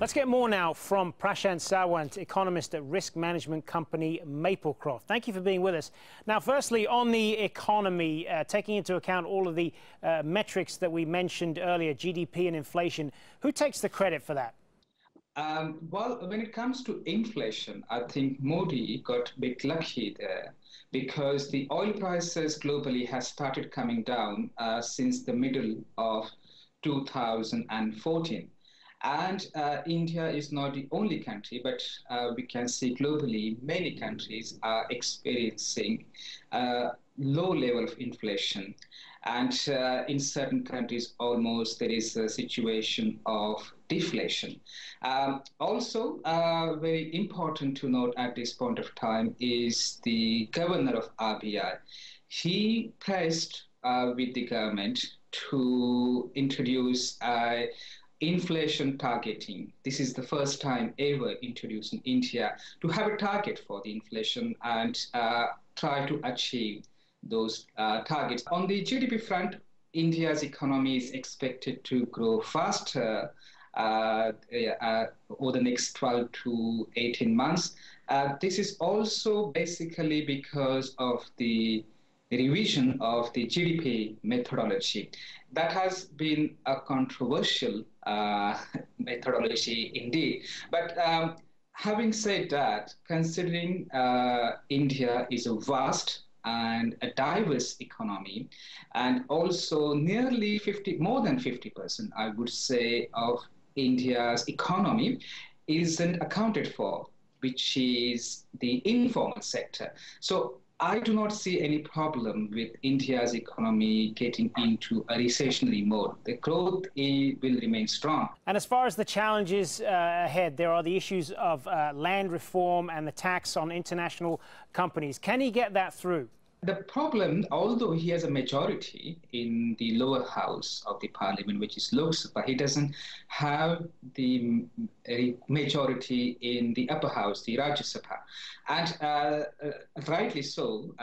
Let's get more now from Prashant Sawant, economist at risk management company Maplecroft. Thank you for being with us. Now, firstly, on the economy, taking into account all of the metrics that we mentioned earlier, GDP and inflation, who takes the credit for that? Well, when it comes to inflation, I think Modi got a bit lucky there because the oil prices globally has started coming down since the middle of 2014. And India is not the only country, but we can see globally many countries are experiencing low level of inflation. And in certain countries, almost there is a situation of deflation. Also, very important to note at this point of time is the governor of RBI. He pressed with the government to introduce inflation targeting. This is the first time ever introduced in India to have a target for the inflation and try to achieve those targets. On the GDP front, India's economy is expected to grow faster over the next 12 to 18 months. This is also basically because of the revision of the GDP methodology. That has been a controversial methodology indeed. But having said that, considering India is a vast and a diverse economy, and also nearly more than 50%, I would say, of India's economy isn't accounted for, which is the informal sector. So I do not see any problem with India's economy getting into a recessionary mode. The growth will remain strong. And as far as the challenges ahead, there are the issues of land reform and the tax on international companies. Can he get that through? The problem, although he has a majority in the lower house of the parliament, which is Lok Sabha, he doesn't have the majority in the upper house, the Rajya Sabha. And rightly so,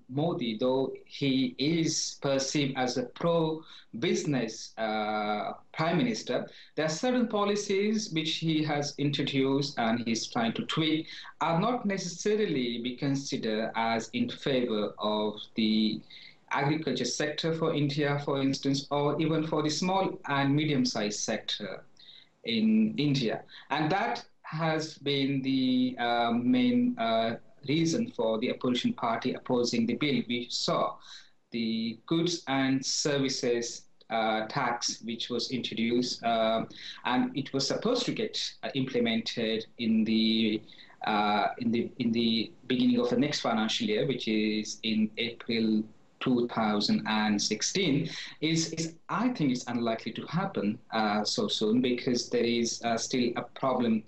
Modi, though he is perceived as a pro-business prime minister, there are certain policies which he has introduced and he's trying to tweak are not necessarily be considered as in favor of the agriculture sector for India, for instance, or even for the small and medium-sized sector in India. And that has been the main reason for the opposition party opposing the bill. We saw the goods and services tax, which was introduced, and it was supposed to get implemented in the beginning of the next financial year, which is in April 2016, I think it's unlikely to happen so soon because there is still a problem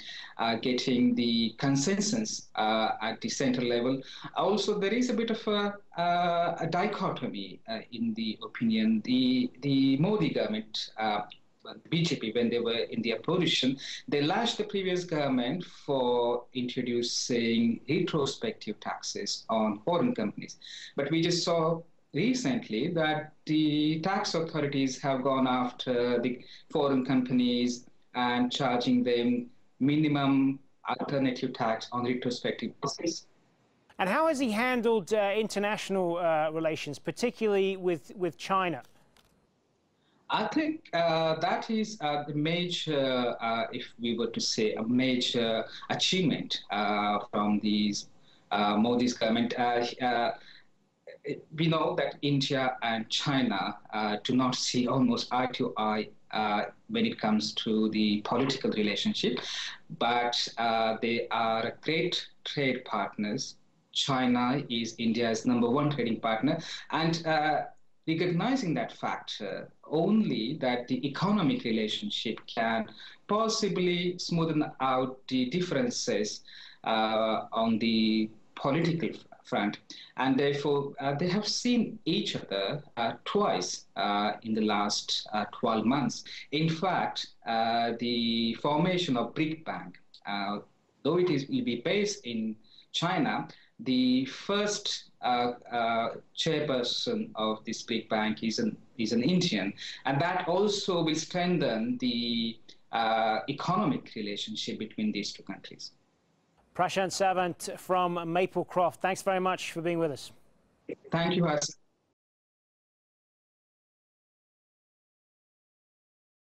getting the consensus at the central level. Also, there is a bit of a dichotomy in the opinion. The Modi government, BJP, when they were in the opposition, they lashed the previous government for introducing retrospective taxes on foreign companies. But we just saw recently that the tax authorities have gone after the foreign companies and charging them minimum alternative tax on retrospective basis. And how has he handled international relations, particularly with China? I think that is the major, if we were to say, a major achievement from these Modi's government. We know that India and China do not see almost eye to eye when it comes to the political relationship, but they are great trade partners. China is India's #1 trading partner, and recognizing that fact, only that the economic relationship can possibly smoothen out the differences on the political front. And therefore, they have seen each other twice in the last 12 months. In fact, the formation of BRIC Bank, though it will be based in China, the first chairperson of this BRIC Bank is an Indian, and that also will strengthen the economic relationship between these two countries. Prashant Sawant from Maplecroft, thanks very much for being with us. Thank you, Hassan.